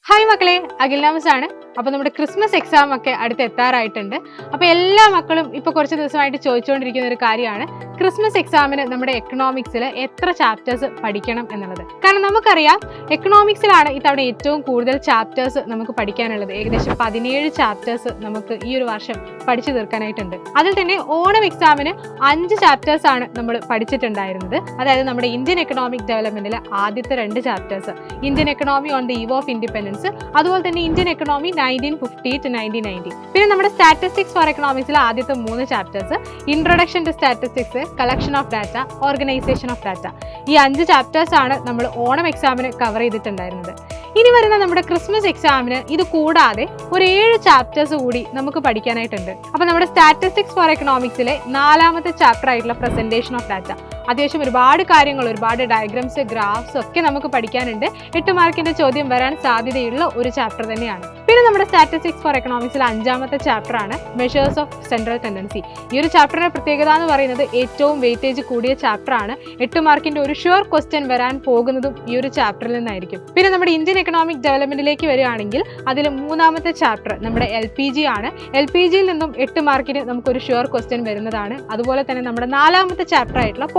Hi മക്കളെ, അഖിൽനാമസ് ആണ്. അപ്പോൾ നമ്മുടെ ക്രിസ്മസ് എക്സാം ഒക്കെ അടുത്ത് എത്താറായിട്ടുണ്ട്. അപ്പോൾ എല്ലാ മക്കളും ഇപ്പോൾ കുറച്ച് ദിവസമായിട്ട് ചോദിച്ചുകൊണ്ടിരിക്കുന്ന ഒരു കാര്യമാണ് ക്രിസ്മസ് എക്സാമിന് നമ്മുടെ എക്കണോമിക്സിൽ എത്ര ചാപ്റ്റേഴ്സ് പഠിക്കണം എന്നുള്ളത്. കാരണം നമുക്കറിയാം എക്കണോമിക്സിലാണ് ഇത്തവണ ഏറ്റവും കൂടുതൽ ചാപ്റ്റേഴ്സ് നമുക്ക് പഠിക്കാനുള്ളത്. ഏകദേശം 17 ചാപ്റ്റേഴ്സ് നമുക്ക് ഈ ഒരു വർഷം പഠിച്ചു തീർക്കാനായിട്ടുണ്ട്. അതിൽ തന്നെ ഓണം എക്സാമിന് 5 ചാപ്റ്റേഴ്സ് ആണ് നമ്മൾ പഠിച്ചിട്ടുണ്ടായിരുന്നത്. അതായത് നമ്മുടെ ഇന്ത്യൻ എക്കണോമിക് ഡെവലപ്മെന്റിലെ ആദ്യത്തെ 2 chapters, Indian economy on the eve of independence, അതുപോലെ തന്നെ ഇന്ത്യൻ എക്കണോമി 1950 to 1990. പിന്നെ നമ്മുടെ സ്റ്റാറ്റിസ്റ്റിക്സ് ഫോർ എക്കണോമിക്സിലെ ആദ്യത്തെ 3 chapters, introduction to statistics, collection of data, organisation of data. ഈ 5 ചാപ്റ്റേഴ്സ് ആണ് നമ്മൾ ഓണം എക്സാമിന് കവർ ചെയ്തിട്ടുണ്ടായിരുന്നത്. ഇനി വരുന്ന നമ്മുടെ ക്രിസ്മസ് എക്സാമിന് ഇത് കൂടാതെ ഒരു 7 ചാപ്റ്റേഴ്സ് കൂടി നമുക്ക് പഠിക്കാനായിട്ടുണ്ട്. അപ്പൊ നമ്മുടെ സ്റ്റാറ്റിസ്റ്റിക്സ് ഫോർ എക്കണോമിക്സിലെ 4ാമത്തെ ചാപ്റ്റർ ആയിട്ടുള്ള പ്രസന്റേഷൻ ഓഫ് ഡാറ്റ, അത്യാവശ്യം ഒരുപാട് കാര്യങ്ങൾ, ഒരുപാട് ഡയഗ്രാംസ്, ഗ്രാഫ്സ് ഒക്കെ നമുക്ക് പഠിക്കാനുണ്ട്. 8 മാർക്കിന്റെ ചോദ്യം വരാൻ സാധ്യതയുള്ള ഒരു ചാപ്റ്റർ തന്നെയാണ്. പിന്നെ നമ്മുടെ സ്റ്റാറ്റിസ്റ്റിക്സ് ഫോർ എക്കണോമിക്സിലെ 5ാമത്തെ ചാപ്റ്റർ ആണ് മെഷേഴ്സ് ഓഫ് സെൻട്രൽ ടെൻഡൻസി. ഈ ഒരു ചാപ്റ്ററിന്റെ പ്രത്യേകത എന്ന് പറയുന്നത് ഏറ്റവും വെയിറ്റേജ് കൂടിയ ചാപ്റ്റർ ആണ്. 8 മാർക്കിന്റെ ഒരു ഷുവർ ക്വസ്റ്റ്യൻ വരാൻ പോകുന്നതും ഈ ഒരു ചാപ്റ്ററിൽ നിന്നായിരിക്കും. പിന്നെ നമ്മുടെ ഇന്ത്യൻ എക്കണോമിക് ഡെവലപ്മെന്റിലേക്ക് വരികയാണെങ്കിൽ അതിൽ 3ാമത്തെ ചാപ്റ്റർ നമ്മുടെ LPG ആണ്. LPGയിൽ നിന്നും 8 മാർക്കിന് നമുക്കൊരു ഷുവർ ക്വസ്റ്റ്യൻ വരുന്നതാണ്. അതുപോലെ തന്നെ നമ്മുടെ 4ാമത്തെ ചാപ്റ്റർ ആയിട്ടുള്ള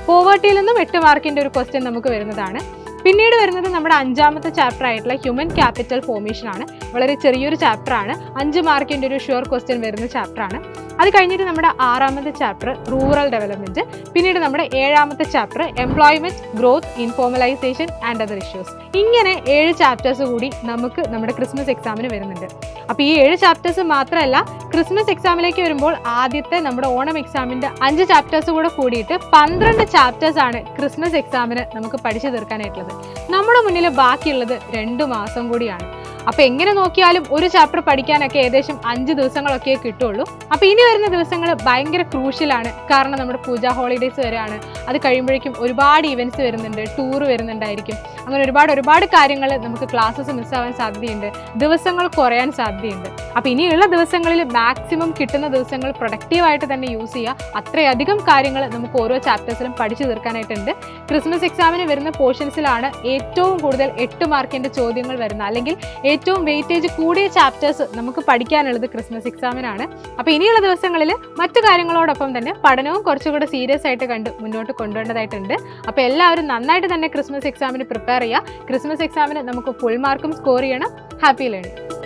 പോവേർട്ടിയിൽ നിന്നും 8 മാർക്കിന്റെ ഒരു ക്വസ്റ്റ്യൻ നമുക്ക് വരുന്നതാണ്. പിന്നീട് വരുന്നത് നമ്മുടെ 5ാമത്തെ ചാപ്റ്റർ ആയിട്ടുള്ള ഹ്യൂമൻ ക്യാപിറ്റൽ ഫോർമേഷൻ ആണ്. വളരെ ചെറിയൊരു ചാപ്റ്റർ ആണ്, 5 മാർക്കിന്റെ ഒരു ഷുവർ ക്വസ്റ്റ്യൻ വരുന്ന ചാപ്റ്റർ ആണ്. അത് കഴിഞ്ഞിട്ട് നമ്മുടെ 6ാമത്തെ ചാപ്റ്റർ റൂറൽ ഡെവലപ്മെന്റ്, പിന്നീട് നമ്മുടെ 7ാമത്തെ chapter employment, growth, informalisation and other issues. ഇങ്ങനെ 7 ചാപ്റ്റേഴ്സ് കൂടി നമുക്ക് നമ്മുടെ ക്രിസ്മസ് എക്സാമിന് വരുന്നുണ്ട്. അപ്പോൾ ഈ 7 ചാപ്റ്റേഴ്സ് മാത്രമല്ല, ക്രിസ്മസ് എക്സാമിലേക്ക് വരുമ്പോൾ ആദ്യത്തെ നമ്മുടെ ഓണം എക്സാമിന്റെ 5 ചാപ്റ്റേഴ്സ് കൂടെ കൂടിയിട്ട് 12 ചാപ്റ്റേഴ്സ് ആണ് ക്രിസ്മസ് എക്സാമിന് നമുക്ക് പഠിച്ചു തീർക്കാനായിട്ടുള്ളത്. നമ്മുടെ മുന്നിൽ ബാക്കിയുള്ളത് 2 മാസം കൂടിയാണ്. അപ്പൊ എങ്ങനെ നോക്കിയാലും ഒരു ചാപ്റ്റർ പഠിക്കാനൊക്കെ ഏകദേശം 5 ദിവസങ്ങളൊക്കെ കിട്ടുള്ളൂ. അപ്പൊ ഇനി വരുന്ന ദിവസങ്ങൾ ഭയങ്കര ക്രൂഷ്യലാണ്. കാരണം നമ്മുടെ പൂജ ഹോളിഡേയ്സ് വരെയാണ്. അത് കഴിയുമ്പോഴേക്കും ഒരുപാട് ഇവന്റ്സ് വരുന്നുണ്ട്, ടൂർ വരുന്നുണ്ടായിരിക്കും. അങ്ങനെ ഒരുപാട് കാര്യങ്ങൾ നമുക്ക് ക്ലാസ്സസ് മിസ്സാവാൻ സാധ്യതയുണ്ട്, ദിവസങ്ങൾ കുറയാൻ സാധ്യതയുണ്ട്. അപ്പൊ ഇനിയുള്ള ദിവസങ്ങളിൽ മാക്സിമം കിട്ടുന്ന ദിവസങ്ങൾ പ്രൊഡക്റ്റീവായിട്ട് തന്നെ യൂസ് ചെയ്യുക. അത്രയധികം കാര്യങ്ങൾ നമുക്ക് ഓരോ ചാപ്റ്റേഴ്സിലും പഠിച്ചു തീർക്കാനായിട്ടുണ്ട്. ക്രിസ്മസ് എക്സാമിന് വരുന്ന പോർഷൻസിലാണ് ഏറ്റവും കൂടുതൽ 8 മാർക്കിന്റെ ചോദ്യങ്ങൾ വരുന്നത്, അല്ലെങ്കിൽ ഏറ്റവും വെയിറ്റേജ് കൂടിയ ചാപ്റ്റേഴ്സ് നമുക്ക് പഠിക്കാനുള്ളത് ക്രിസ്മസ് എക്സാമിനാണ്. അപ്പോൾ ഇനിയുള്ള ദിവസങ്ങളിൽ മറ്റു കാര്യങ്ങളോടൊപ്പം തന്നെ പഠനവും കുറച്ചുകൂടെ സീരിയസ് ആയിട്ട് കണ്ട് മുന്നോട്ട് കൊണ്ടുവരേണ്ടതായിട്ടുണ്ട്. അപ്പോൾ എല്ലാവരും നന്നായിട്ട് തന്നെ ക്രിസ്മസ് എക്സാമിന് പ്രിപ്പയർ ചെയ്യുക. ക്രിസ്മസ് എക്സാമിന് നമുക്ക് ഫുൾ മാർക്കും സ്കോർ ചെയ്യണം. Happy learning.